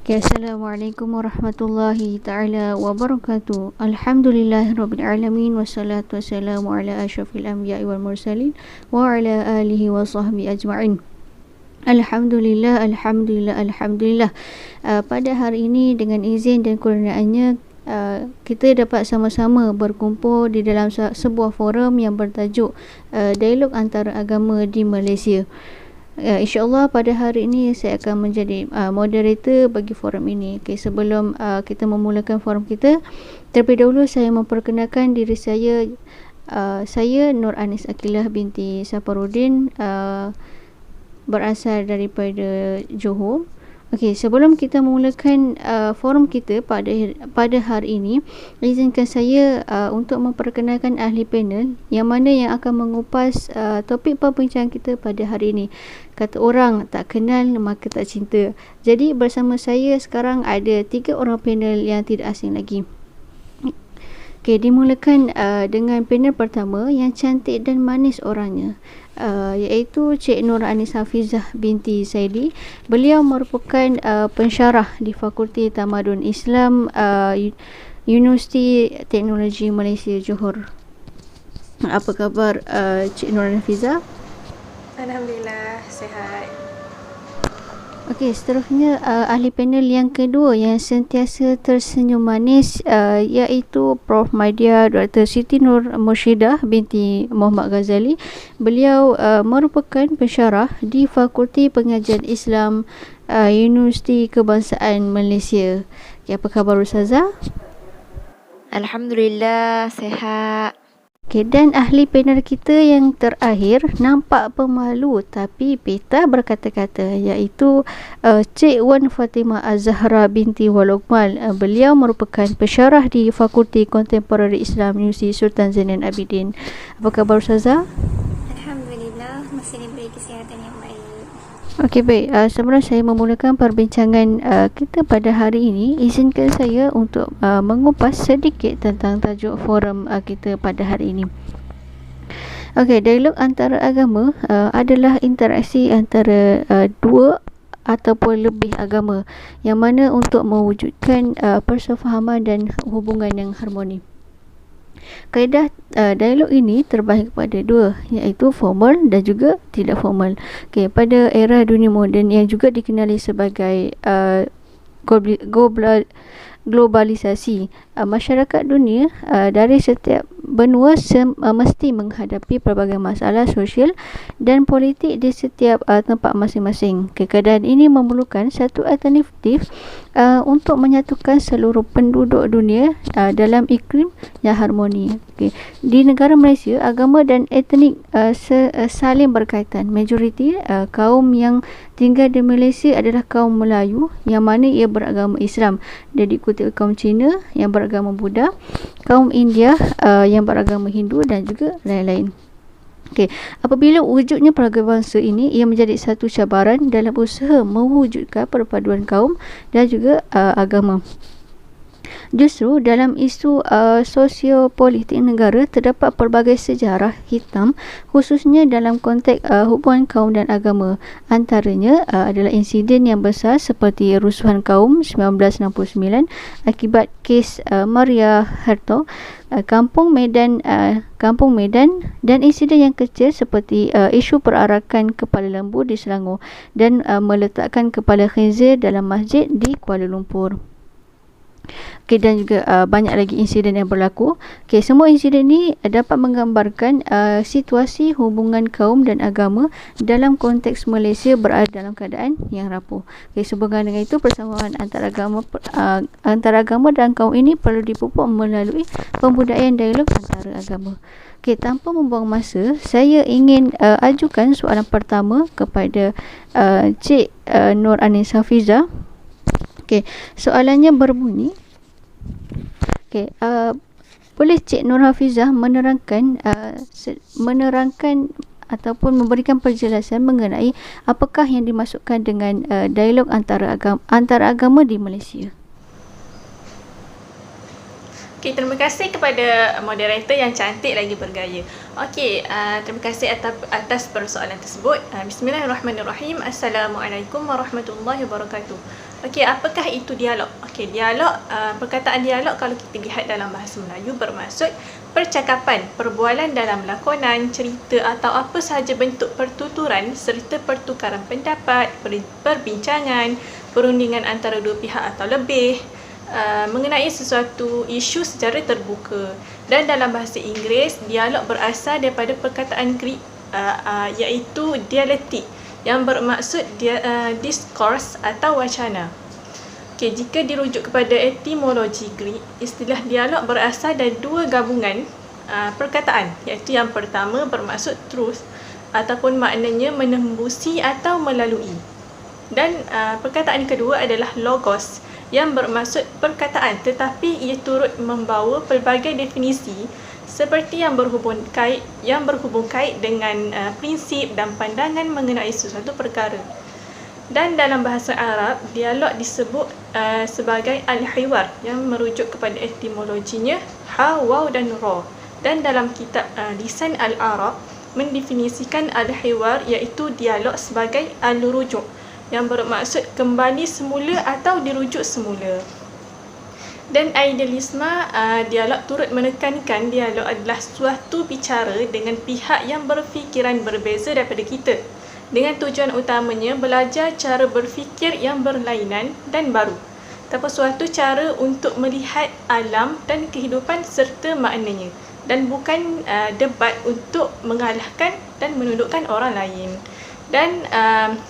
Okay, Assalamualaikum warahmatullahi ta'ala wabarakatuh. Alhamdulillahirrabbilalamin. Wassalatu wassalamu ala ashrafil anbiya'i wal mursalin wa ala alihi wa sahbihi ajma'in. Alhamdulillah, Alhamdulillah, Alhamdulillah. Pada hari ini dengan izin dan kurniaannya, kita dapat sama-sama berkumpul di dalam sebuah forum yang bertajuk Dialog Antara Agama di Malaysia. InsyaAllah pada hari ini saya akan menjadi moderator bagi forum ini. Okay, sebelum kita memulakan forum kita, terlebih dahulu saya memperkenalkan diri saya. Saya Nur Anis Akilah binti Saparudin, berasal daripada Johor. Okey, sebelum kita memulakan forum kita pada hari ini, izinkan saya untuk memperkenalkan ahli panel yang mana yang akan mengupas topik perbincangan kita pada hari ini. Kata orang, tak kenal maka tak cinta. Jadi bersama saya sekarang ada 3 orang panel yang tidak asing lagi. Okey, dimulakan dengan panel pertama yang cantik dan manis orangnya, iaitu Cik Nur Anis Hafizah binti Saidi. Beliau merupakan pensyarah di Fakulti Tamadun Islam Universiti Teknologi Malaysia Johor. Apa khabar Cik Nur Anis Hafizah? Alhamdulillah, sihat. Okey, seterusnya ahli panel yang kedua yang sentiasa tersenyum manis, iaitu Prof. Maidia Dr. Siti Nur Murshidah binti Muhammad Ghazali. Beliau merupakan pensyarah di Fakulti Pengajian Islam Universiti Kebangsaan Malaysia. Okay, apa khabar Ustazah? Alhamdulillah, sihat. Okay, dan ahli panel kita yang terakhir nampak pemalu tapi peta berkata-kata, iaitu Cik Wan Fatimah Az-Zahra binti Walukmal. Beliau merupakan pensyarah di Fakulti Kontemporari Islam Universiti Sultan Zainuddin Abidin. Apa khabar Ustazah? Alhamdulillah, masih diberi kesihatan yang baik. Okey, baik. Sebelum saya memulakan perbincangan kita pada hari ini, izinkan saya untuk mengupas sedikit tentang tajuk forum kita pada hari ini. Okey, dialog antara agama adalah interaksi antara dua ataupun lebih agama yang mana untuk mewujudkan persefahaman dan hubungan yang harmoni. Kaedah dialog ini terbahagi kepada dua, iaitu formal dan juga tidak formal. Okay, pada era dunia moden yang juga dikenali sebagai globalisasi, masyarakat dunia dari setiap benua mesti menghadapi pelbagai masalah sosial dan politik di setiap tempat masing-masing. Keadaan ini memerlukan satu alternatif untuk menyatukan seluruh penduduk dunia dalam iklim yang harmoni. Okay. Di negara Malaysia, agama dan etnik saling berkaitan. Majoriti kaum yang tinggal di Malaysia adalah kaum Melayu yang mana ia beragama Islam, dan diikuti kaum Cina yang beragama Buddha, kaum India yang beragama Hindu dan juga lain-lain. Okey, apabila wujudnya pelbagai bangsa ini, ia menjadi satu cabaran dalam usaha mewujudkan perpaduan kaum dan juga agama. Justru dalam isu sosiopolitik negara terdapat pelbagai sejarah hitam, khususnya dalam konteks hubungan kaum dan agama. Antaranya adalah insiden yang besar seperti rusuhan kaum 1969 akibat kes Maria Herto, Kampung Medan dan insiden yang kecil seperti isu perarakan kepala lembu di Selangor dan meletakkan kepala khinzir dalam masjid di Kuala Lumpur. Okay, dan juga banyak lagi insiden yang berlaku. Okay, semua insiden ini dapat menggambarkan situasi hubungan kaum dan agama dalam konteks Malaysia berada dalam keadaan yang rapuh. Okay, sehubungan dengan itu, persamaan antara agama dan kaum ini perlu dipupuk melalui pembudayaan dialog antara agama. Okay, tanpa membuang masa, saya ingin ajukan soalan pertama kepada Cik Nur Anis Hafizah. Okay, soalannya berbunyi. Okay, boleh Cik Nur Hafizah menerangkan ataupun memberikan penjelasan mengenai apakah yang dimaksudkan dengan dialog antara agama di Malaysia? Okay, terima kasih kepada moderator yang cantik lagi bergaya. Okey, terima kasih atas persoalan tersebut. Bismillahirrahmanirrahim. Assalamualaikum warahmatullahi wabarakatuh. Okey, apakah itu dialog? Okey, dialog, perkataan dialog kalau kita lihat dalam bahasa Melayu bermaksud percakapan, perbualan dalam lakonan, cerita atau apa sahaja bentuk pertuturan serta pertukaran pendapat, perbincangan, perundingan antara dua pihak atau lebih mengenai sesuatu isu secara terbuka. Dan dalam bahasa Inggeris, dialog berasal daripada perkataan Greek iaitu dialektik yang bermaksud discourse atau wacana. Okay, jika dirujuk kepada etimologi Greek, istilah dialog berasal dari dua gabungan perkataan, iaitu yang pertama bermaksud truth ataupun maknanya menembusi atau melalui. Dan perkataan kedua adalah logos yang bermaksud perkataan tetapi ia turut membawa pelbagai definisi seperti yang berhubung kait dengan prinsip dan pandangan mengenai sesuatu perkara. Dan dalam bahasa Arab, dialog disebut sebagai al-hiwar yang merujuk kepada etimologinya ha, waw dan ra. Dan dalam kitab Lisan al-Arab mendefinisikan al-hiwar iaitu dialog sebagai al-rujuk yang bermaksud kembali semula atau dirujuk semula. Dan idealisme, dialog turut menekankan dialog adalah suatu bicara dengan pihak yang berfikiran berbeza daripada kita, dengan tujuan utamanya belajar cara berfikir yang berlainan dan baru, tanpa suatu cara untuk melihat alam dan kehidupan serta maknanya, dan bukan debat untuk mengalahkan dan menundukkan orang lain. Dan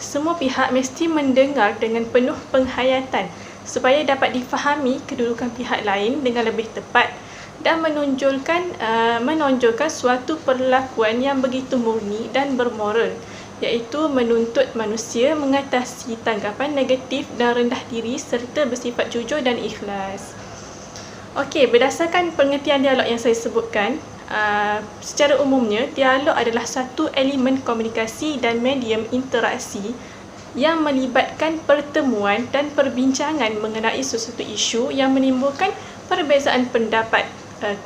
semua pihak mesti mendengar dengan penuh penghayatan supaya dapat difahami kedudukan pihak lain dengan lebih tepat dan menonjolkan suatu perlakuan yang begitu murni dan bermoral, iaitu menuntut manusia mengatasi tanggapan negatif dan rendah diri serta bersifat jujur dan ikhlas. Okey, berdasarkan pengertian dialog yang saya sebutkan, secara umumnya dialog adalah satu elemen komunikasi dan medium interaksi yang melibatkan pertemuan dan perbincangan mengenai sesuatu isu yang menimbulkan perbezaan pendapat,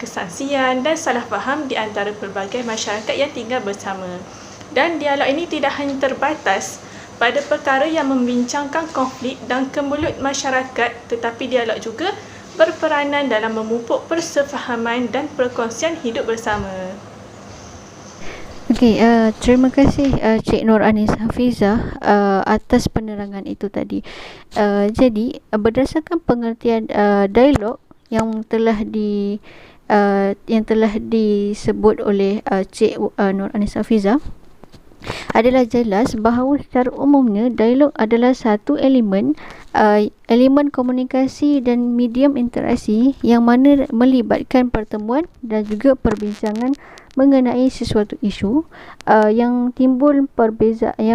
kesangsian dan salah faham di antara pelbagai masyarakat yang tinggal bersama. Dan dialog ini tidak hanya terbatas pada perkara yang membincangkan konflik dan kemelut masyarakat, tetapi dialog juga berperanan dalam memupuk persefahaman dan perkongsian hidup bersama. Okey, terima kasih Cik Nur Anis Hafizah atas penerangan itu tadi. Jadi berdasarkan pengertian dialog yang telah disebut oleh Cik Nur Anis Hafizah, adalah jelas bahawa secara umumnya dialog adalah satu elemen komunikasi dan medium interaksi yang mana melibatkan pertemuan dan juga perbincangan mengenai sesuatu isu yang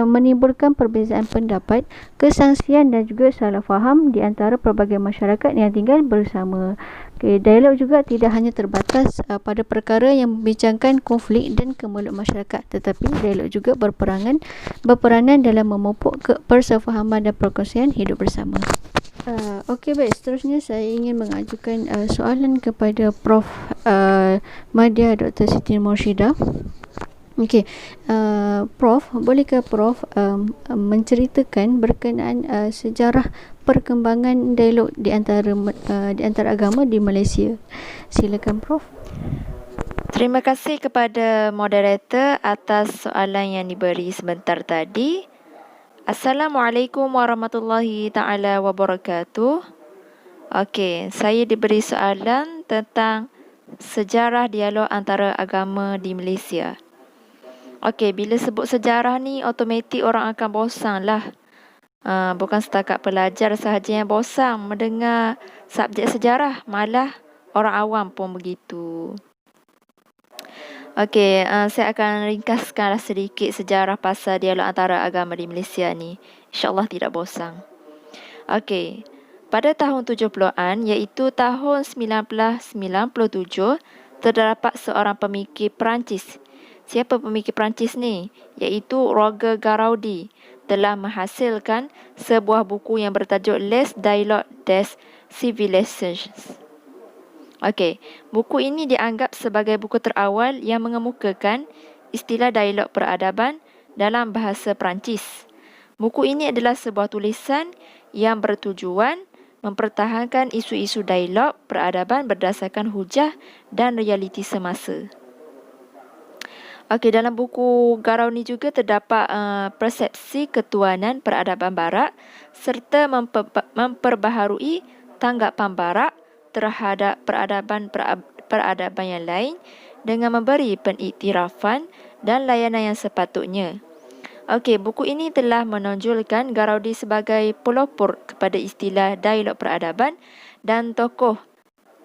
menimbulkan perbezaan pendapat, kesangsian dan juga salah faham di antara pelbagai masyarakat yang tinggal bersama. Okay, dialog juga tidak hanya terbatas pada perkara yang membincangkan konflik dan kemelut masyarakat, tetapi dialog juga berperanan dalam memupuk persefahaman dan perkongsian hidup bersama. Okey, baik, seterusnya saya ingin mengajukan soalan kepada Prof Madya Dr. Siti Murshidah. Okey, Prof, bolehkah Prof menceritakan berkenaan sejarah perkembangan dialog di antara agama di Malaysia? Silakan Prof. Terima kasih kepada moderator atas soalan yang diberi sebentar tadi. Assalamualaikum warahmatullahi ta'ala wabarakatuh. Okey, saya diberi soalan tentang sejarah dialog antara agama di Malaysia. Okey, bila sebut sejarah ni, automatik orang akan bosan lah. Bukan setakat pelajar sahaja yang bosan mendengar subjek sejarah, malah orang awam pun begitu. Okey, saya akan ringkaskanlah sedikit sejarah pasal dialog antara agama di Malaysia ni. InsyaAllah tidak bosan. Okey, pada tahun 70-an, iaitu tahun 1997, terdapat seorang pemikir Perancis. Siapa pemikir Perancis ni? Iaitu Roger Garaudi telah menghasilkan sebuah buku yang bertajuk Les Dialogues des Civilisations. Okey, buku ini dianggap sebagai buku terawal yang mengemukakan istilah dialog peradaban dalam bahasa Perancis. Buku ini adalah sebuah tulisan yang bertujuan mempertahankan isu-isu dialog peradaban berdasarkan hujah dan realiti semasa. Okey, dalam buku Garau ni juga terdapat persepsi ketuanan peradaban barat serta memperbaharui tanggapan barat terhadap peradaban yang lain dengan memberi pengiktirafan dan layanan yang sepatutnya. Okey, buku ini telah menonjolkan Garaudi sebagai pelopor kepada istilah dialog peradaban dan tokoh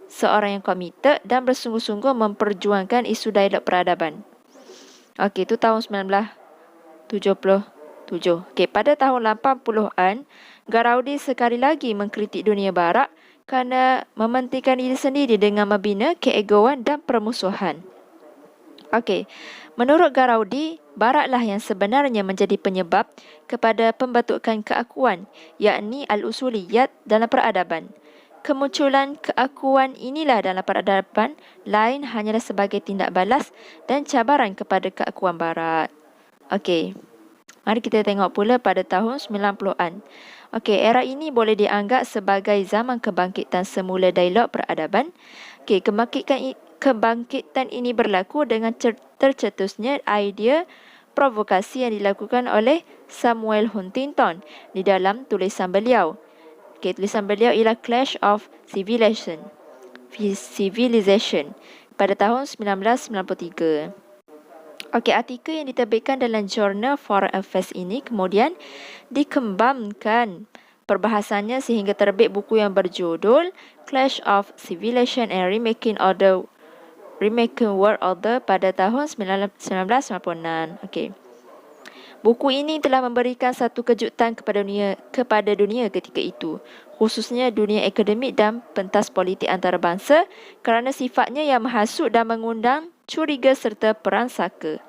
seorang yang komited dan bersungguh-sungguh memperjuangkan isu dialog peradaban. Okey, itu tahun 1977. Okey, pada tahun 80-an, Garaudi sekali lagi mengkritik dunia barat kerana mementingkan diri sendiri dengan membina keegoan dan permusuhan. Okey, menurut Garaudi, baratlah yang sebenarnya menjadi penyebab kepada pembentukan keakuan, yakni al-usuliyat dalam peradaban. Kemunculan keakuan inilah dalam peradaban lain hanyalah sebagai tindak balas dan cabaran kepada keakuan barat. Okey, mari kita tengok pula pada tahun 90-an. Okey, era ini boleh dianggap sebagai zaman kebangkitan semula dialog peradaban. Okey, kebangkitan ini berlaku dengan tercetusnya idea provokasi yang dilakukan oleh Samuel Huntington di dalam tulisan beliau. Okay, tulisan beliau ialah Clash of Civilization pada tahun 1993. Okey, artikel yang diterbitkan dalam jurnal Foreign Affairs ini kemudian dikembangkan perbahasannya sehingga terbit buku yang berjudul Clash of Civilization and Remaking World Order pada tahun 1996. Okey. Buku ini telah memberikan satu kejutan kepada dunia ketika itu, khususnya dunia akademik dan pentas politik antarabangsa kerana sifatnya yang menghasut dan mengundang curiga serta perang saka.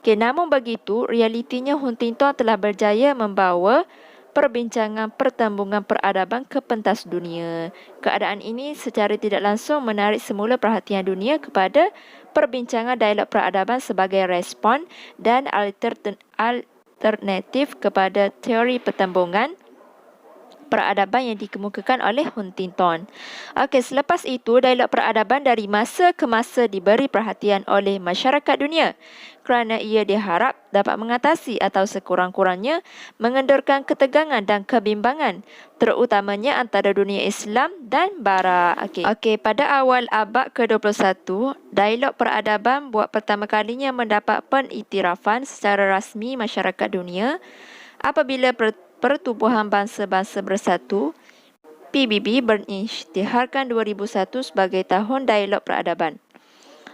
Okay, namun begitu, realitinya Huntington telah berjaya membawa perbincangan pertembungan peradaban ke pentas dunia. Keadaan ini secara tidak langsung menarik semula perhatian dunia kepada perbincangan dialog peradaban sebagai respon dan alternatif kepada teori pertembungan peradaban yang dikemukakan oleh Huntington. Okey, selepas itu dialog peradaban dari masa ke masa diberi perhatian oleh masyarakat dunia kerana ia diharap dapat mengatasi atau sekurang-kurangnya mengendurkan ketegangan dan kebimbangan terutamanya antara dunia Islam dan Barat. Okey, pada awal abad ke-21, dialog peradaban buat pertama kalinya mendapat pengiktirafan secara rasmi masyarakat dunia apabila Pertubuhan Bangsa-Bangsa Bersatu PBB berisytiharkan 2001 sebagai tahun dialog peradaban.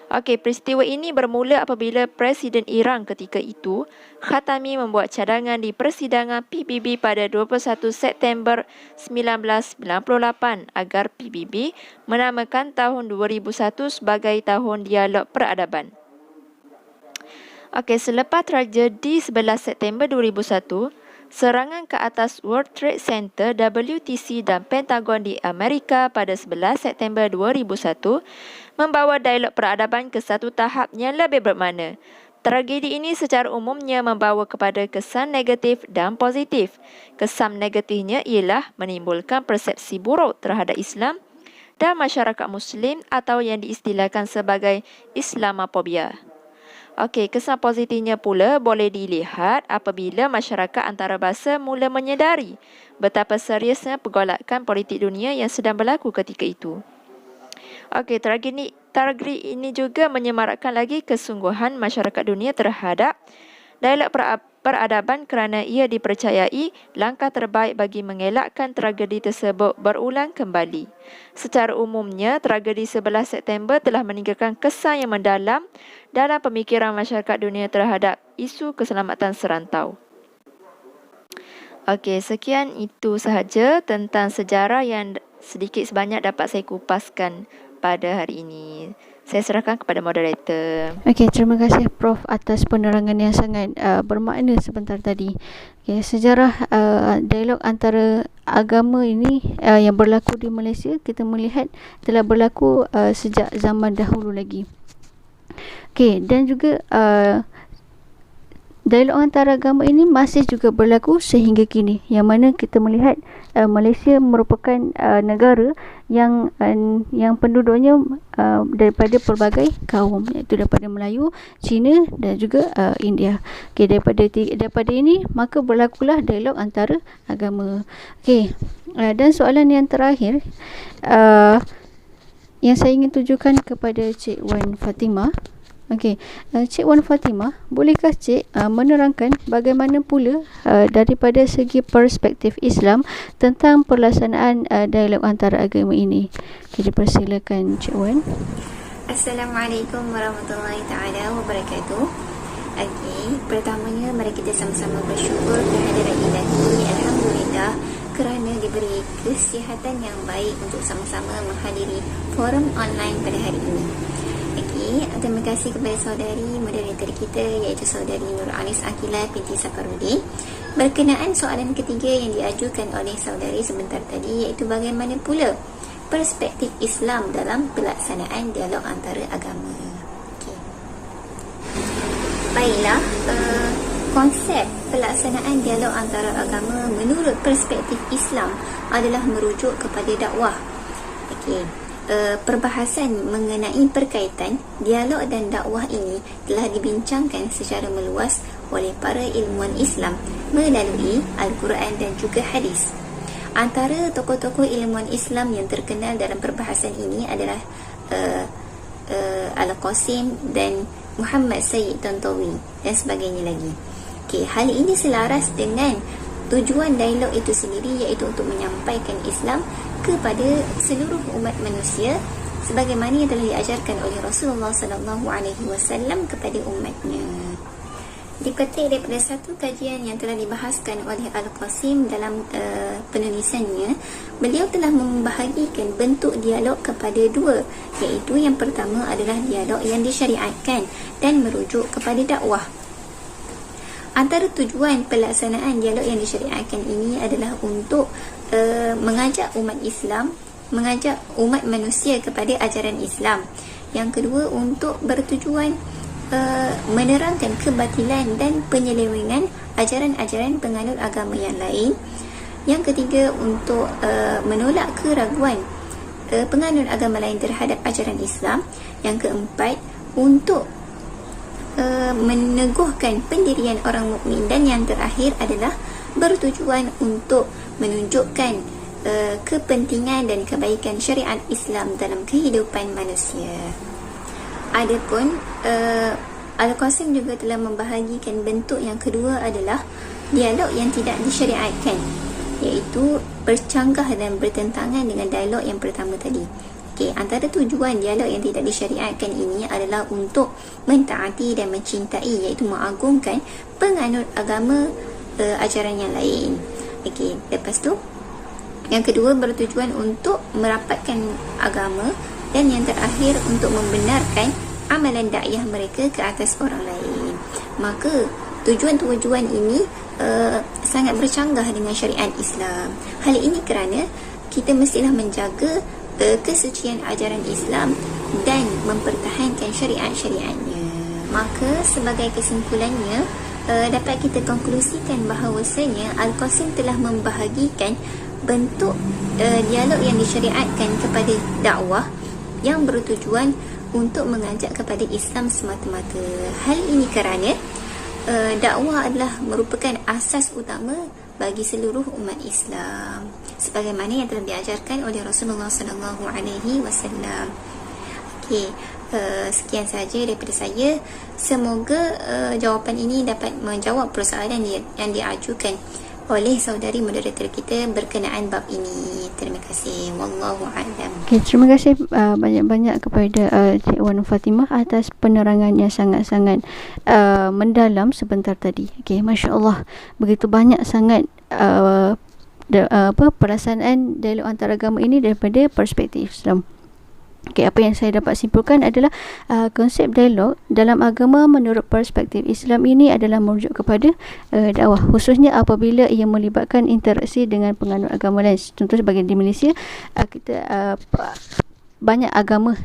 Okey, peristiwa ini bermula apabila Presiden Iran ketika itu, Khatami, membuat cadangan di persidangan PBB pada 21 September 1998 agar PBB menamakan tahun 2001 sebagai tahun dialog peradaban. Okey, selepas tragedi 11 September 2001, serangan ke atas World Trade Center, WTC dan Pentagon di Amerika pada 11 September 2001 membawa dialog peradaban ke satu tahap yang lebih bermakna. Tragedi ini secara umumnya membawa kepada kesan negatif dan positif. Kesan negatifnya ialah menimbulkan persepsi buruk terhadap Islam dan masyarakat Muslim atau yang diistilahkan sebagai Islamofobia. Okey, kesan positifnya pula boleh dilihat apabila masyarakat antarabangsa mula menyedari betapa seriusnya pergolakan politik dunia yang sedang berlaku ketika itu. Okey, tragedi ini juga menyemarakkan lagi kesungguhan masyarakat dunia terhadap dialog peradaban kerana ia dipercayai langkah terbaik bagi mengelakkan tragedi tersebut berulang kembali. Secara umumnya, tragedi 11 September telah meninggalkan kesan yang mendalam dalam pemikiran masyarakat dunia terhadap isu keselamatan serantau. Okey, sekian itu sahaja tentang sejarah yang sedikit sebanyak dapat saya kupaskan pada hari ini. Saya serahkan kepada moderator. Okey, terima kasih Prof atas penerangan yang sangat bermakna sebentar tadi. Okey, sejarah dialog antara agama ini yang berlaku di Malaysia, kita melihat telah berlaku sejak zaman dahulu lagi. Okey, dan juga dialog antara agama ini masih juga berlaku sehingga kini, yang mana kita melihat Malaysia merupakan negara yang penduduknya daripada pelbagai kaum, iaitu daripada Melayu, Cina dan juga India. Okey, daripada ini maka berlakulah dialog antara agama. Okey, dan soalan yang terakhir yang saya ingin tujukan kepada Cik Wan Fatimah. Okey, Cik Wan Fatimah, bolehkah Cik menerangkan bagaimana pula daripada segi perspektif Islam tentang pelaksanaan dialog antara agama ini? Okey, dipersilakan Cik Wan. Assalamualaikum warahmatullahi taala wabarakatuh. Okey, pertamanya mari kita sama-sama bersyukur kehadirat Ilahi. Alhamdulillah kerana diberi kesihatan yang baik untuk sama-sama menghadiri forum online pada hari ini. Okey, terima kasih kepada saudari moderator kita iaitu saudari Nur Anis Akila binti Safarudin. Berkenaan soalan ketiga yang diajukan oleh saudari sebentar tadi, iaitu bagaimana pula perspektif Islam dalam pelaksanaan dialog antara agama. Okey. Baiklah, konsep pelaksanaan dialog antara agama menurut perspektif Islam adalah merujuk kepada dakwah. Okey. Perbahasan mengenai perkaitan dialog dan dakwah ini telah dibincangkan secara meluas oleh para ilmuwan Islam melalui Al-Quran dan juga hadis. Antara tokoh-tokoh ilmuwan Islam yang terkenal dalam perbahasan ini adalah Al-Qasim dan Muhammad Sayyid Tantawi dan sebagainya lagi. Okay, hal ini selaras dengan tujuan dialog itu sendiri, iaitu untuk menyampaikan Islam kepada seluruh umat manusia sebagaimana yang telah diajarkan oleh Rasulullah sallallahu alaihi wasallam kepada umatnya. Dipetik daripada satu kajian yang telah dibahaskan oleh Al-Qasim dalam penulisannya, beliau telah membahagikan bentuk dialog kepada dua, iaitu yang pertama adalah dialog yang disyariatkan dan merujuk kepada dakwah. Antara tujuan pelaksanaan dialog yang disyariatkan ini adalah untuk mengajak umat Islam, mengajak umat manusia kepada ajaran Islam. Yang kedua, untuk bertujuan menerangkan kebatilan dan penyelewengan ajaran-ajaran penganut agama yang lain. Yang ketiga, untuk menolak keraguan penganut agama lain terhadap ajaran Islam. Yang keempat, untuk meneguhkan pendirian orang mukmin, dan yang terakhir adalah bertujuan untuk menunjukkan kepentingan dan kebaikan syariat Islam dalam kehidupan manusia. Adapun Al-Qasim juga telah membahagikan bentuk yang kedua adalah dialog yang tidak disyariatkan, iaitu bercanggah dan bertentangan dengan dialog yang pertama tadi. Okay, antara tujuan dialog yang tidak disyariatkan ini adalah untuk mentaati dan mencintai, iaitu mengagungkan penganut agama ajaran yang lain. Okey, lepas tu yang kedua bertujuan untuk merapatkan agama, dan yang terakhir untuk membenarkan amalan dakwah mereka ke atas orang lain. Maka tujuan-tujuan ini sangat bercanggah dengan syariat Islam. Hal ini kerana kita mestilah menjaga kesucian ajaran Islam dan mempertahankan syariat-syariatnya. Maka sebagai kesimpulannya, dapat kita konklusikan bahawasanya Al-Qasim telah membahagikan bentuk dialog yang disyariatkan kepada dakwah yang bertujuan untuk mengajak kepada Islam semata-mata. Hal ini kerana dakwah adalah merupakan asas utama bagi seluruh umat Islam, sebagaimana yang telah diajarkan oleh Rasulullah sallallahu alaihi wasallam. Okey, sekian saja daripada saya. Semoga jawapan ini dapat menjawab persoalan yang diajukan oleh saudari moderator kita berkenaan bab ini. Terima kasih. Wallahu a'lam. Okay, terima kasih banyak-banyak kepada Cik Wan Fatimah atas penerangan yang sangat-sangat mendalam sebentar tadi. Okay, Masya Allah, begitu banyak sangat pelaksanaan dialog antaragama ini daripada perspektif Islam. Okay, apa yang saya dapat simpulkan adalah konsep dialog dalam agama menurut perspektif Islam ini adalah merujuk kepada dakwah, khususnya apabila ia melibatkan interaksi dengan penganut agama lain. Contoh sebagai di Malaysia, kita banyak agama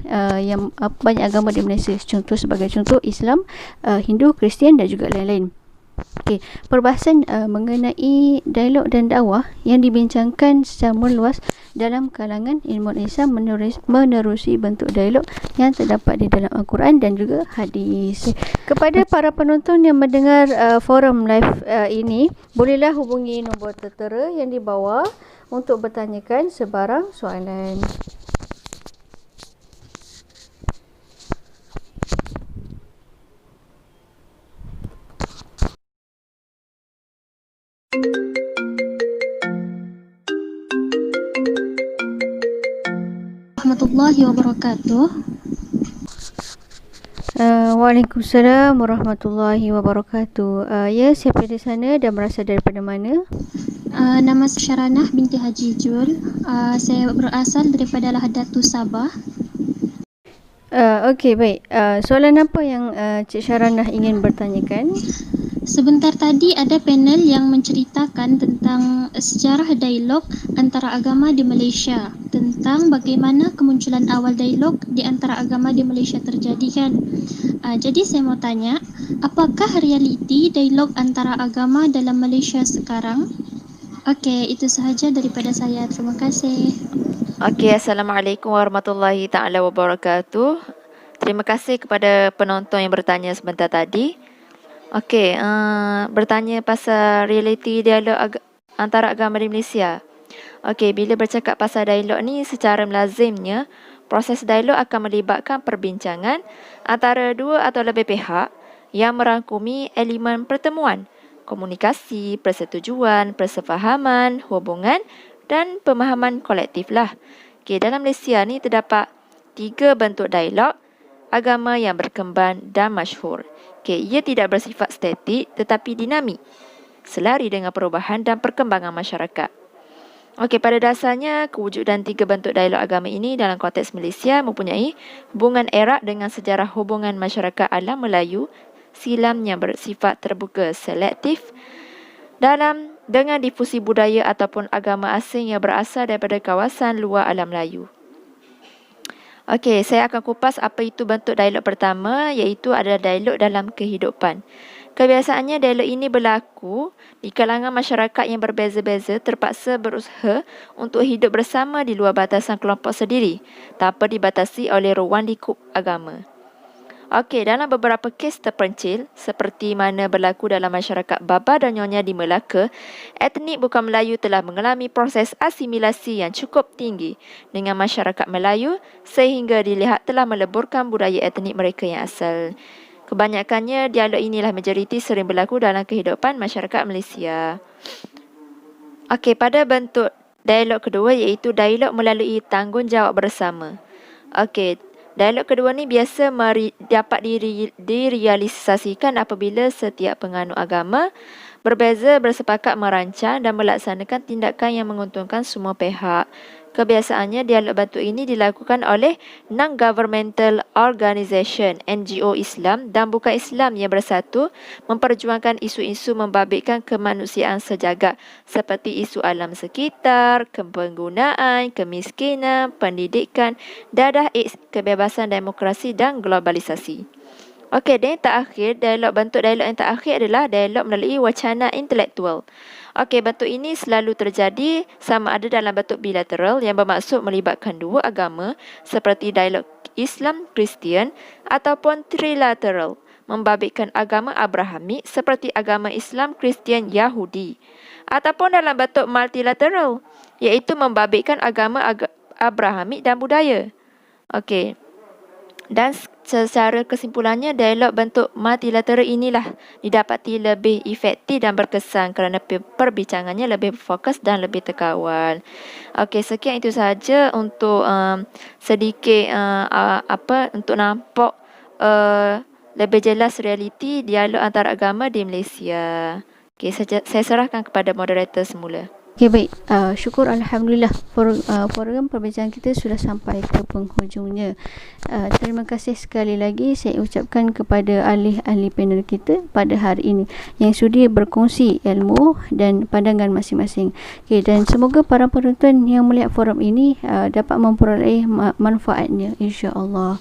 banyak agama di Malaysia. Contoh sebagai contoh Islam, Hindu, Kristian dan juga lain-lain. Okey, perbahasan mengenai dialog dan dakwah yang dibincangkan secara meluas dalam kalangan ilmu Islam menerusi bentuk dialog yang terdapat di dalam Al-Quran dan juga hadis. Kepada para penonton yang mendengar forum live ini, bolehlah hubungi nombor tertera yang di bawah untuk bertanyakan sebarang soalan. Warahmatullahi wabarakatuh. Waalaikumsalam warahmatullahi wabarakatuh. Ya, siapa di sana dan berasal daripada mana? Nama saya Syaranah binti Haji Jul. Saya berasal daripada Lahadatu Sabah. Okey, baik. Soalan apa yang Cik Syaranah ingin bertanyakan? Sebentar tadi ada panel yang menceritakan tentang sejarah dialog antara agama di Malaysia, tentang bagaimana kemunculan awal dialog di antara agama di Malaysia terjadi kan. Jadi saya mau tanya, apakah realiti dialog antara agama dalam Malaysia sekarang? Okey, itu sahaja daripada saya. Terima kasih. Okey, Assalamualaikum warahmatullahi taala wabarakatuh. Terima kasih kepada penonton yang bertanya sebentar tadi. Okey, bertanya pasal realiti dialog antara agama di Malaysia. Okey, bila bercakap pasal dialog ni, secara melazimnya proses dialog akan melibatkan perbincangan antara dua atau lebih pihak yang merangkumi elemen pertemuan, komunikasi, persetujuan, persefahaman, hubungan dan pemahaman kolektif lah. Okey, dalam Malaysia ni terdapat 3 bentuk dialog agama yang berkembang dan masyhur. Okey, ia tidak bersifat statik tetapi dinamik, selari dengan perubahan dan perkembangan masyarakat. Okey, pada dasarnya kewujudan 3 bentuk dialog agama ini dalam konteks Malaysia mempunyai hubungan erat dengan sejarah hubungan masyarakat alam Melayu silam yang bersifat terbuka selektif dengan difusi budaya ataupun agama asing yang berasal daripada kawasan luar alam Melayu. Okey, saya akan kupas apa itu bentuk dialog pertama, iaitu adalah dialog dalam kehidupan. Kebiasaannya dialog ini berlaku di kalangan masyarakat yang berbeza-beza terpaksa berusaha untuk hidup bersama di luar batasan kelompok sendiri tanpa dibatasi oleh ruang lingkup agama. Okey, dalam beberapa kes terpencil seperti mana berlaku dalam masyarakat Baba dan Nyonya di Melaka, etnik bukan Melayu telah mengalami proses asimilasi yang cukup tinggi dengan masyarakat Melayu sehingga dilihat telah meleburkan budaya etnik mereka yang asal. Kebanyakannya dialog inilah majoriti sering berlaku dalam kehidupan masyarakat Malaysia. Okey, pada bentuk dialog kedua iaitu dialog melalui tanggungjawab bersama. Okey, dialog kedua ni biasa dapat direalisasikan apabila setiap penganut agama berbeza bersepakat merancang dan melaksanakan tindakan yang menguntungkan semua pihak. Kebiasaannya dialog bentuk ini dilakukan oleh non-governmental organisation NGO Islam dan bukan Islam yang bersatu memperjuangkan isu-isu membabitkan kemanusiaan sejagat seperti isu alam sekitar, kepenggunaan, kemiskinan, pendidikan, dadah AIDS, kebebasan demokrasi dan globalisasi. Okey, dan yang terakhir, bentuk dialog yang terakhir adalah dialog melalui wacana intelektual. Okey, bentuk ini selalu terjadi sama ada dalam bentuk bilateral yang bermaksud melibatkan dua agama seperti dialog Islam Kristian ataupun trilateral membabitkan agama Abrahamik seperti agama Islam Kristian Yahudi ataupun dalam bentuk multilateral iaitu membabitkan agama Abrahamik dan budaya. Okey. Dan secara kesimpulannya, dialog bentuk multilateral inilah didapati lebih efektif dan berkesan kerana perbincangannya lebih fokus dan lebih terkawal. Okey, sekian itu sahaja untuk sedikit untuk nampak lebih jelas realiti dialog antara agama di Malaysia. Okey, saya serahkan kepada moderator semula. Okey, baik. Syukur Alhamdulillah program perbincangan kita sudah sampai ke penghujungnya. Terima kasih sekali lagi saya ucapkan kepada ahli-ahli panel kita pada hari ini yang sudi berkongsi ilmu dan pandangan masing-masing. Okey, dan semoga para penonton yang melihat forum ini dapat memperoleh manfaatnya, insya-Allah.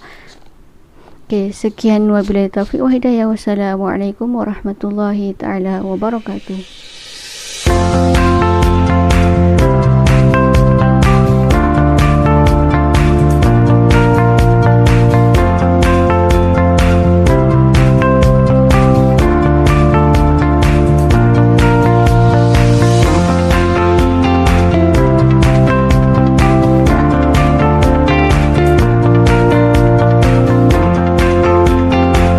Okey, sekian wabillahi taufiq wa hidayah. Wassalamualaikum warahmatullahi taala wabarakatuh.